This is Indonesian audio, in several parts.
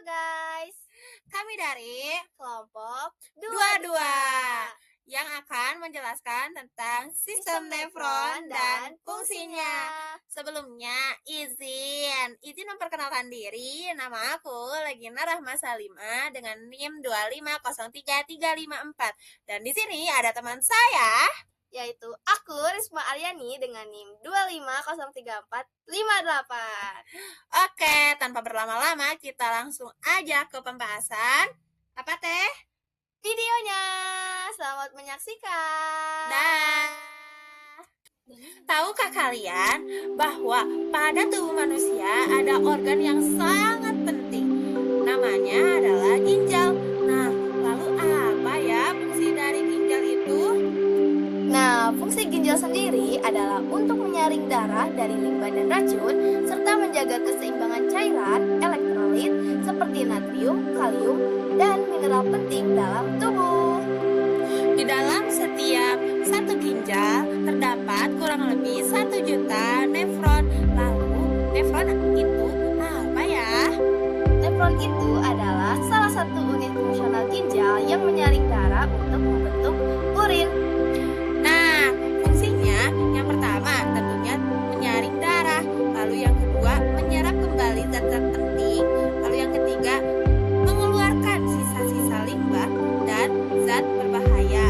guys, Kami dari kelompok 22 yang akan menjelaskan tentang sistem nefron dan fungsinya. Sebelumnya, izin memperkenalkan diri. Nama aku Legina Rahma Salima dengan NIM 2503354. Dan di sini ada teman saya, yaitu aku Risma Aryani dengan NIM 2503458. Oke, tanpa berlama-lama kita langsung aja ke pembahasan. Apa teh? Videonya, selamat menyaksikan. Dah. Tahukah kalian bahwa pada tubuh manusia ada organ yang sangat penting? Namanya adalah ginjal. Nah, lalu apa ya fungsi dari ginjal itu? Nah, fungsi ginjal sendiri adalah untuk menyaring darah dari limbah dan racun, serta menjaga keseimbangan cairan, elektrolit, seperti natrium, kalium, dan mineral penting dalam tubuh. Di dalam setiap satu ginjal terdapat kurang lebih 1 juta nefron. Lalu, nefron itu apa ya? Nefron itu adalah salah satu unit fungsional ginjal yang menyaring darah untuk membentuk urin. Nah, fungsinya yang pertama tentunya menyaring darah, lalu yang kedua menyerap kembali zat-zat penting, lalu yang ketiga mengeluarkan sisa-sisa limbah dan zat berbahaya.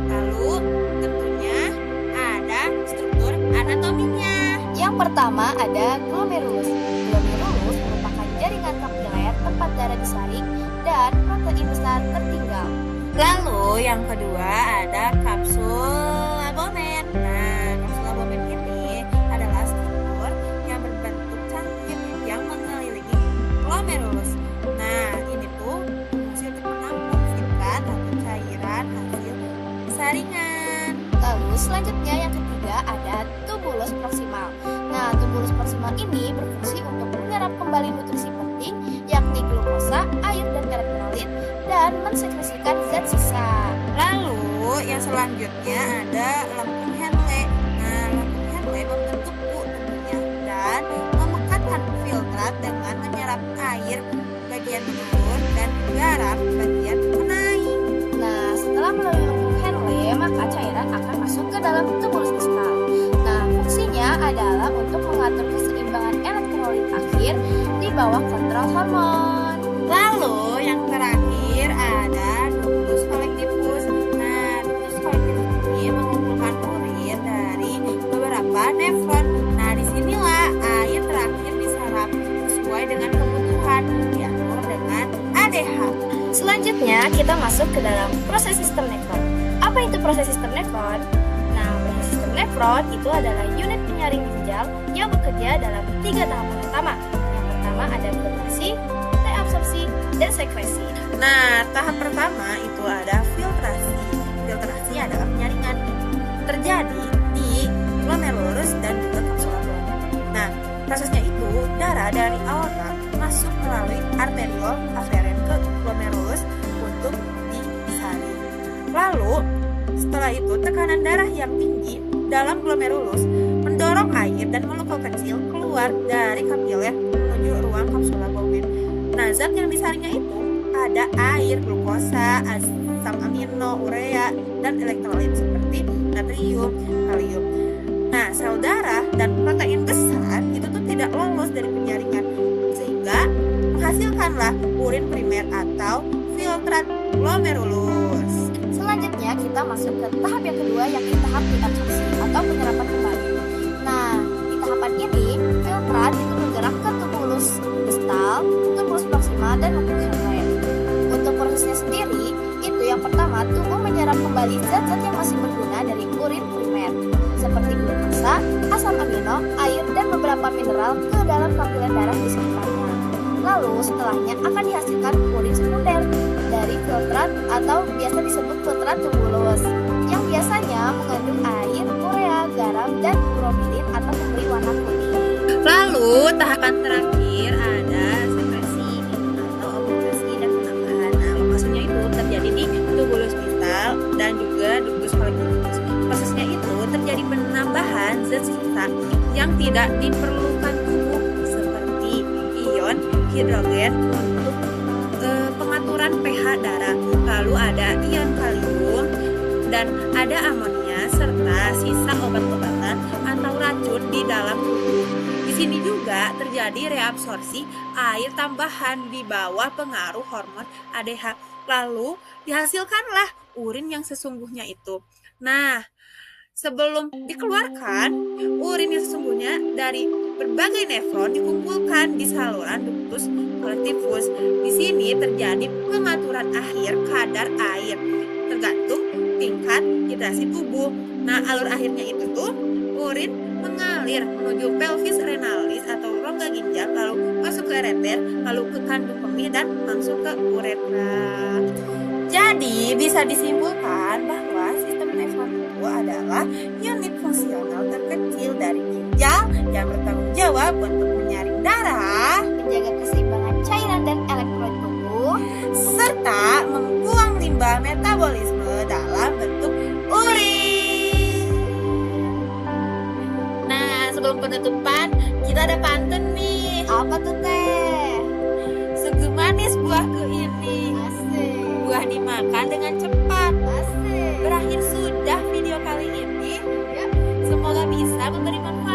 Lalu tentunya ada struktur anatominya. Yang pertama ada glomerulus. Glomerulus merupakan jaringan kapiler tempat darah disaring dan protein besar tertinggal. Lalu yang kedua ada kapsul abomen. Nah, kapsul abomen ini adalah struktur yang berbentuk cangkir yang mengelilingi glomerulus. Nah, ini tuh fungsi untuk menampung fibrat atau cairan hasil saringan. Lalu selanjutnya yang ketiga ada tubulus proksimal. Nah, tubulus proksimal ini berfungsi untuk menyerap kembali nutrisi penting yakni glukosa, air, dan elektrolit dan mensekresikan zat sisa. Lalu yang selanjutnya ada lempung Henle. Nah, lempung Henle membentuk U tentunya dan memekatkan filtrat dengan menyerap air bagian menurun dan garam bagian menaik. Nah, setelah melalui lempung Henle, maka cairan akan masuk ke dalam tubulus distal. Nah, fungsinya adalah untuk mengatur keseimbangan elektrolit akhir di bawah kontrol hormon. Lalu yang terakhir ada ductus collectivus. Nah, ductus collectivus ini mengumpulkan urin dari beberapa nefron. Nah, disinilah air terakhir diserap sesuai dengan kebutuhan, diatur dengan ADH. Selanjutnya, kita masuk ke dalam proses sistem nefron. Apa itu proses sistem nefron? Nah, proses sistem nefron itu adalah unit penyaring ginjal yang bekerja dalam 3 tahapan utama. Yang pertama ada filtrasi, reabsorpsi, dan sekresi. Nah, tahap pertama itu ada filtrasi. Filtrasi adalah penyaringan terjadi di glomerulus dan juga kapsul abomen. Nah, prosesnya itu darah dari aorta masuk melalui arteriol aferen ke glomerulus untuk disaring. Lalu, setelah itu tekanan darah yang tinggi dalam glomerulus mendorong air dan molekul kecil keluar dari kapiler menuju ruang kapsul abomen. Nah, zat yang disaringnya itu ada air, glukosa, asam amino, urea, dan elektrolit seperti natrium, kalium. Nah, sel darah dan protein besar itu tuh tidak lolos dari penyaringan sehingga menghasilkanlah urin primer atau filtrat glomerulus. Selanjutnya, kita masuk ke tahap yang kedua yakni tahap reabsorpsi atau penyerapan kembali. Nah, di tahapan ini, filtrat itu bergerak ke tubulus distal, tubulus proksimal, dan lempung Henle. Untuk prosesnya sendiri, itu yang pertama, tubuh menyerap kembali zat-zat yang masih berguna dari urin primer, seperti glukosa, asam amino, air, dan beberapa mineral ke dalam kapiler darah di sekitarnya. Lalu setelahnya akan dihasilkan urin sekunder dari filtrat atau biasa disebut filtrat tubulus yang biasanya mengandung air, urea, garam, dan urobilin atau pemberi warna kuning. Lalu tahapan terakhir ada sekresi atau obliterasi dan penambahan. Nah, maksudnya itu terjadi di tubulus distal dan juga ductus collectivus. Prosesnya itu terjadi penambahan zat sisa yang tidak diperlukan tubuh seperti ion hidrogen untuk pengaturan pH darah. Lalu ada ion kalium dan ada amonia serta sisa obat-obatan atau racun di dalam tubuh. Di sini juga terjadi reabsorpsi air tambahan di bawah pengaruh hormon ADH. Lalu dihasilkanlah urin yang sesungguhnya itu. Nah, sebelum dikeluarkan, urin yang sesungguhnya dari berbagai nefron dikumpulkan di saluran ductus collectivus. Di sini terjadi pengaturan akhir kadar air tergantung tingkat hidrasi tubuh. Nah, alur akhirnya itu tuh urin mengalir menuju pelvis renalis atau rongga ginjal, lalu masuk ke ureter, lalu ke kandung kemih dan masuk ke uretra. Jadi bisa disimpulkan bahwa sistem nefron itu adalah unit fungsional terkecil dari ginjal yang bertanggung jawab untuk menyaring darah, menjaga keseimbangan cairan dan elektrolit tubuh, serta membuang limbah metabolisme dalam bentuk urin. Nah, sebelum penutupan, kita ada pantun nih. Apa tuh teh? Segemanis buahku ini, Asik. buah dimakan dengan cepat. Asik. Berakhir sudah video kali ini. Ya. Semoga bisa memberi manfaat